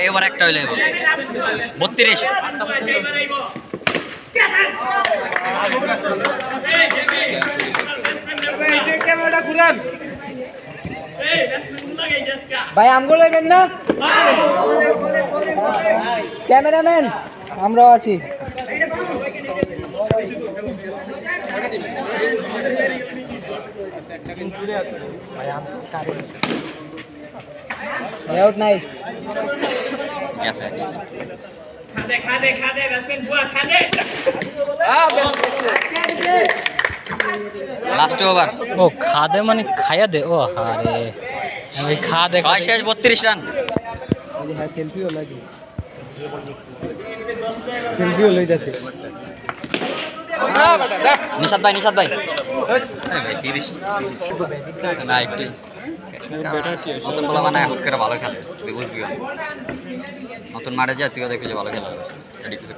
এবার একটা হইলে 32 ভাই আমগুলো নেবেন না ক্যামেরাম্যান আমরাও আছি আউট নাই লাস্ট ওভার ও খাদে মানে খাইয়া দে ও আরে আমি খাদে 6 শেষ 32 রান হ্যাঁ সেলফিও লাগে সেলফিও লই যাচ্ছে নিশাদ ভাই ভাই 30 না একটু নতুন বলা মানে হুট করে ভালো খেলে তুই বুঝবি নতুন মাঠে যা তুইও দেখবি যে ভালো খেলা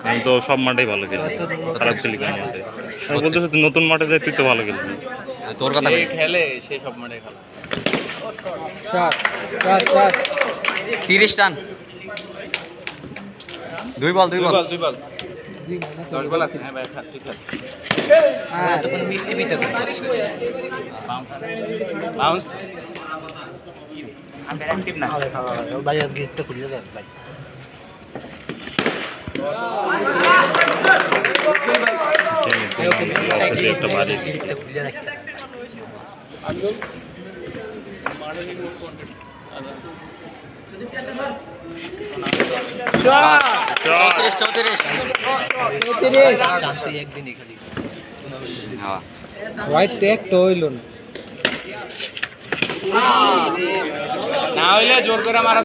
আমি তো সব মাঠেই ভালো খেলি খারাপ খেলি কোন মাঠে আমি বলতেছি তুই নতুন মাঠে যাই তুই তো ভালো খেলবি তোর কথা খেলে সেই সব মাঠে খেলা 30 রান 2 বল 10 বল আছে হ্যাঁ ভাই ঠিক আছে তো কোনো মিষ্টি পিতে করতে বাউন্স আমি অ্যাক্টিভ না ভাই আজকে একটা খুলে দেন ভাই একটা বাড়ি হোয়াইট ট্যাগ তো হইল না হইলে জোর করে মারা